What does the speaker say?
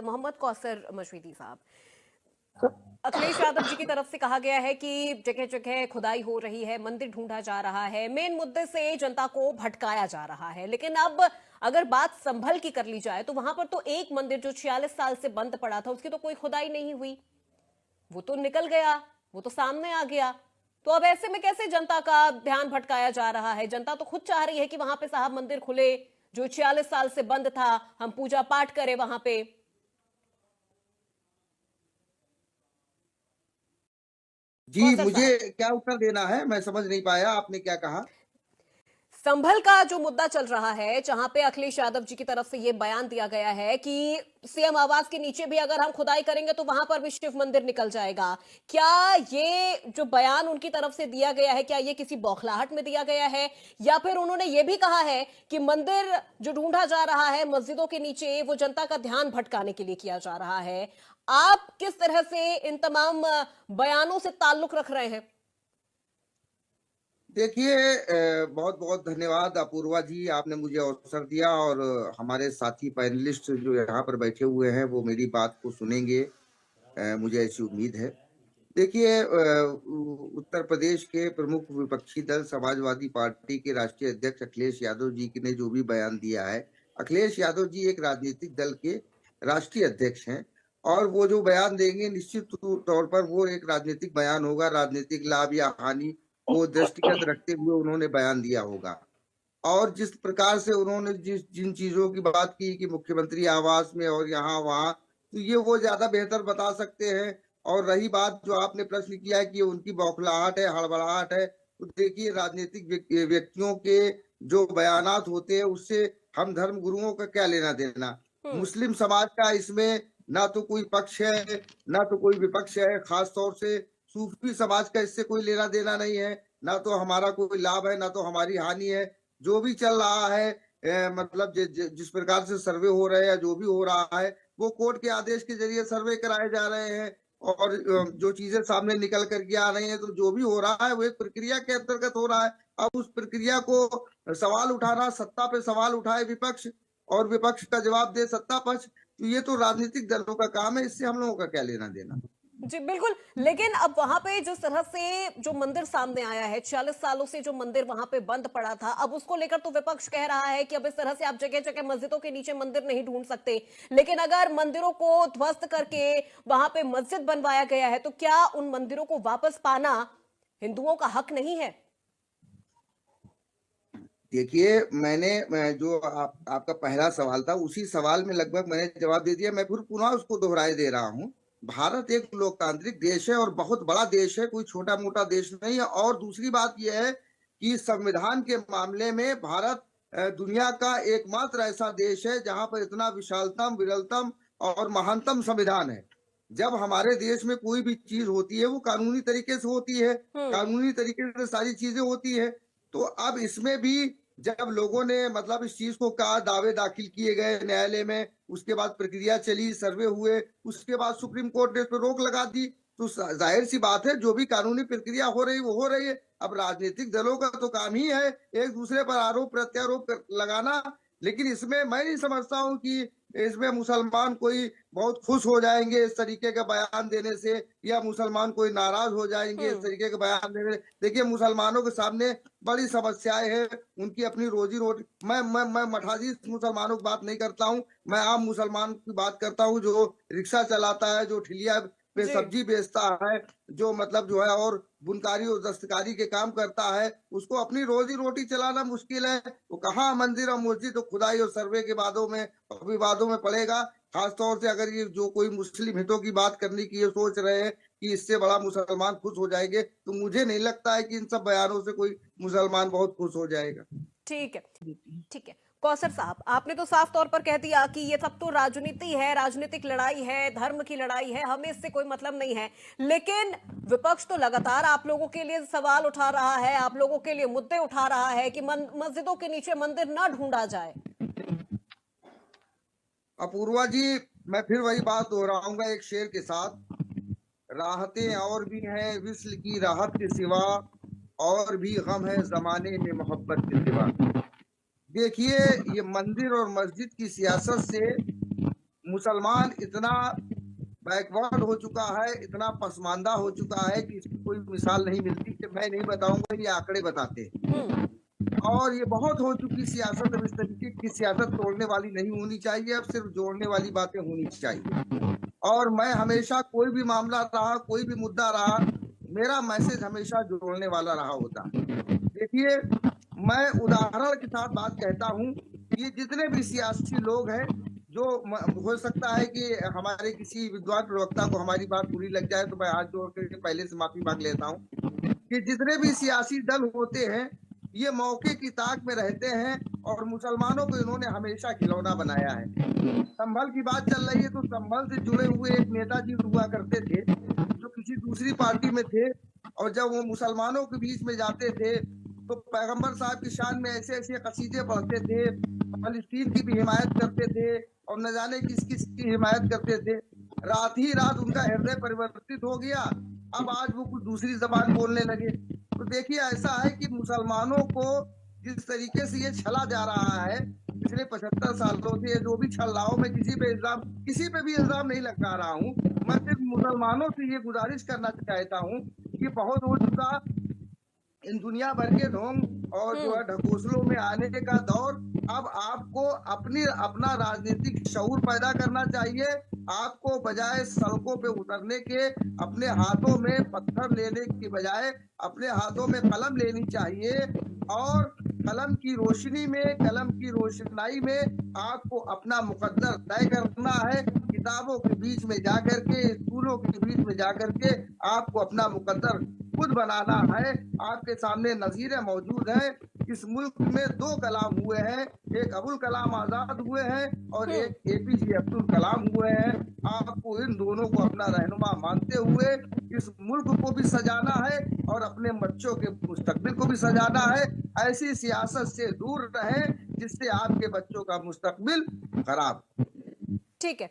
मोहम्मद कौसर मशवीदी साहब, अखिलेश यादव जी की तरफ से कहा गया है कि जगह जगह खुदाई हो रही है, मंदिर ढूंढा जा रहा है, मेन मुद्दे से जनता को भटकाया जा रहा है। लेकिन अब अगर बात संभल की कर ली जाए तो वहां पर तो एक मंदिर जो 46 साल से बंद पड़ा था उसकी तो कोई खुदाई नहीं हुई, वो तो निकल गया, वो तो सामने आ गया। तो अब ऐसे में कैसे जनता का ध्यान भटकाया जा रहा है? जनता तो खुद चाह रही है कि वहां पे साहब मंदिर खुले, जो 46 साल से बंद था, हम पूजा पाठ करें वहां पे। जी, कौसर मुझे साहब, क्या उत्तर देना है, मैं समझ नहीं पाया आपने क्या कहा। संभल का जो मुद्दा चल रहा है, जहां पे अखिलेश यादव जी की तरफ से यह बयान दिया गया है कि सीएम आवास के नीचे भी अगर हम खुदाई करेंगे तो वहां पर भी शिव मंदिर निकल जाएगा। क्या ये जो बयान उनकी तरफ से दिया गया है, क्या ये किसी बौखलाहट में दिया गया है, या फिर उन्होंने ये भी कहा है कि मंदिर जो ढूंढा जा रहा है मस्जिदों के नीचे, वो जनता का ध्यान भटकाने के लिए किया जा रहा है? आप किस तरह से इन तमाम बयानों से ताल्लुक रख रहे हैं? देखिए, बहुत बहुत धन्यवाद अपूर्वा जी, आपने मुझे अवसर दिया और हमारे साथी पैनलिस्ट जो यहाँ पर बैठे हुए हैं वो मेरी बात को सुनेंगे, मुझे ऐसी उम्मीद है। देखिए, उत्तर प्रदेश के प्रमुख विपक्षी दल समाजवादी पार्टी के राष्ट्रीय अध्यक्ष अखिलेश यादव जी ने जो भी बयान दिया है, अखिलेश यादव जी एक राजनीतिक दल के राष्ट्रीय अध्यक्ष हैं और वो जो बयान देंगे निश्चित तौर पर वो एक राजनीतिक बयान होगा, राजनीतिक लाभ या हानि को दृष्टिगत रखते हुए उन्होंने बयान दिया होगा। और जिस प्रकार से उन्होंने जिन चीजों की बात की कि मुख्यमंत्री आवास में और यहाँ वहाँ, तो ये वो ज्यादा बेहतर बता सकते हैं। और रही बात जो आपने प्रश्न किया है कि उनकी बौखलाहट है, हड़बड़ाहट है, तो देखिए राजनीतिक व्यक्तियों के जो बयानात होते हैं उससे हम धर्म गुरुओं का क्या लेना देना। हम्म। मुस्लिम समाज का इसमें ना तो कोई पक्ष है ना तो कोई विपक्ष है, खास तौर से सूफी समाज का इससे कोई लेना देना नहीं है। ना तो हमारा कोई लाभ है ना तो हमारी हानि है। जो भी चल रहा है, मतलब जिस प्रकार से सर्वे हो रहे हैं, जो भी हो रहा है वो कोर्ट के आदेश के जरिए सर्वे कराए जा रहे हैं। और जो चीजें सामने निकल करके आ रही हैं, तो जो भी हो रहा है वो एक प्रक्रिया के अंतर्गत हो रहा है। अब उस प्रक्रिया को सवाल उठाना, सत्ता पे सवाल उठाए विपक्ष और विपक्ष का जवाब दे सत्ता पक्ष, तो ये तो राजनीतिक दलों का काम है, इससे हम लोगों का क्या लेना देना। जी बिल्कुल। लेकिन अब वहां पे जिस तरह से जो मंदिर सामने आया है, 46 सालों से जो मंदिर वहां पे बंद पड़ा था, अब उसको लेकर तो विपक्ष कह रहा है कि अब इस तरह से आप जगह जगह मस्जिदों के नीचे मंदिर नहीं ढूंढ सकते। लेकिन अगर मंदिरों को ध्वस्त करके वहां पे मस्जिद बनवाया गया है तो क्या उन मंदिरों को वापस पाना हिंदुओं का हक नहीं है? देखिए, जो आपका पहला सवाल था उसी सवाल में लगभग मैंने जवाब दे दिया। मैं फिर पुनः उसको दोहराए दे रहा हूँ। भारत एक लोकतांत्रिक देश है और बहुत बड़ा देश है, कोई छोटा मोटा देश नहीं है। और दूसरी बात यह है कि संविधान के मामले में भारत दुनिया का एकमात्र ऐसा देश है जहां पर इतना विशालतम, विरलतम और महानतम संविधान है। जब हमारे देश में कोई भी चीज होती है वो कानूनी तरीके से होती है, कानूनी तरीके से सारी चीजें होती है। तो अब इसमें भी जब लोगों ने मतलब इस चीज को कहा, दावे दाखिल किए गए न्यायालय में, उसके बाद प्रक्रिया चली, सर्वे हुए, उसके बाद सुप्रीम कोर्ट ने इस पर रोक लगा दी, तो जाहिर सी बात है जो भी कानूनी प्रक्रिया हो रही वो हो रही है। अब राजनीतिक दलों का तो काम ही है एक दूसरे पर आरोप प्रत्यारोप लगाना। लेकिन इसमें मैं नहीं समझता हूँ कि इसमें मुसलमान कोई बहुत खुश हो जाएंगे इस तरीके का बयान देने से, या मुसलमान कोई नाराज हो जाएंगे इस तरीके का बयान देने से। देखिए, मुसलमानों के सामने बड़ी समस्याएं हैं, उनकी अपनी रोजी रोटी। मैं मठाजी मुसलमानों की बात नहीं करता हूँ, मैं आम मुसलमान की बात करता हूँ जो रिक्शा चलाता है, जो ठिलिया पे जी। सब्जी बेचता है, जो मतलब जो है और बुनकारी और दस्तकारी के काम करता है, उसको अपनी रोजी रोटी चलाना मुश्किल है। तो कहाँ मंदिर और मस्जिद तो खुदाई और सर्वे के बादों में विवादों में पड़ेगा। खासतौर से अगर ये जो कोई मुस्लिम हितों की बात करने की ये सोच रहे हैं कि इससे बड़ा मुसलमान खुश हो जाएंगे, तो मुझे नहीं लगता है कि इन सब बयानों से कोई मुसलमान बहुत खुश हो जाएगा। ठीक है, ठीक है। कौसर साहब, आपने तो साफ तौर पर कह दिया कि ये सब तो राजनीति है, राजनीतिक लड़ाई है, धर्म की लड़ाई है, हमें इससे कोई मतलब नहीं है। लेकिन विपक्ष तो लगातार आप लोगों के लिए सवाल उठा रहा है, आप लोगों के लिए मुद्दे उठा रहा है कि मस्जिदों के नीचे मंदिर ना ढूंढा जाए। अपूर्वा जी, मैं फिर वही बात दोहराऊंगा एक शेर के साथ, राहतें और भी हैं विस्ल की राहत के सिवा, और भी गम है जमाने में मोहब्बत के सिवा। देखिए, ये मंदिर और मस्जिद की सियासत से मुसलमान इतना बैकवर्ड हो चुका है, इतना पसमानदा हो चुका है कि इसकी कोई मिसाल नहीं मिलती, कि मैं नहीं बताऊंगा, ये आंकड़े बताते हैं। और ये बहुत हो चुकी सियासत। अब इस तरीके की सियासत तोड़ने वाली नहीं होनी चाहिए, अब सिर्फ जोड़ने वाली बातें होनी चाहिए। और मैं हमेशा, कोई भी मामला रहा, कोई भी मुद्दा रहा, मेरा मैसेज हमेशा जोड़ने वाला रहा होता। देखिए, मैं उदाहरण के साथ बात कहता हूँ, ये जितने भी सियासी लोग हैं, जो हो सकता है कि हमारे किसी विद्वान प्रवक्ता को हमारी बात बुरी लग जाए, तो मैं हाथ जोड़ करके पहले से माफी मांग लेता हूँ, कि जितने भी सियासी दल होते हैं, ये मौके की ताक में रहते हैं, और मुसलमानों को इन्होंने हमेशा खिलौना बनाया है। संभल की बात चल रही है, तो संभल से जुड़े हुए एक नेताजी हुआ करते थे, जो किसी दूसरी पार्टी में थे, और जब वो मुसलमानों के बीच में जाते थे, तो पैगंबर साहब की शान में ऐसे ऐसे कसीदे पढ़ते थे, फलस्तीन की भी हिमायत करते थे, और न जाने किस किस की हिमायत करते थे। रात ही रात उनका हृदय परिवर्तित हो गया, अब आज वो कुछ दूसरी जबान बोलने लगे। तो देखिए, ऐसा है कि मुसलमानों को जिस तरीके से ये छला जा रहा है पिछले 75 सालों से, जो भी छल रहा हो, मैं किसी पे भी इल्जाम नहीं लगा रहा हूँ, मैं सिर्फ मुसलमानों से ये गुजारिश करना चाहता हूँ कि बहुत हो चुका इन दुनिया भर के ढोंग और जो है ढकोसलों में आने का दौर। अब आपको अपना राजनीतिक शऊर पैदा करना चाहिए। आपको बजाय सड़कों पे उतरने के, अपने हाथों में पत्थर लेने की बजाय अपने हाथों में कलम लेनी चाहिए, और कलम की रोशनी में, कलम की रोशनाई में आपको अपना मुकद्दर तय करना है। किताबों के बीच में जाकर के, स्कूलों के बीच में जाकर के आपको अपना मुकद्दर खुद बनाना है। आपके सामने नज़ीरें मौजूद हैं। इस मुल्क में 2 कलाम हुए हैं, एक अबुल कलाम आजाद हुए हैं और एक एपीजे अब्दुल कलाम हुए हैं। आपको इन दोनों को अपना रहनुमा मानते हुए इस मुल्क को भी सजाना है, और अपने बच्चों के मुस्तकबिल को भी सजाना है। ऐसी सियासत से दूर रहें जिससे आपके बच्चों का मुस्तकबिल खराब। ठीक है।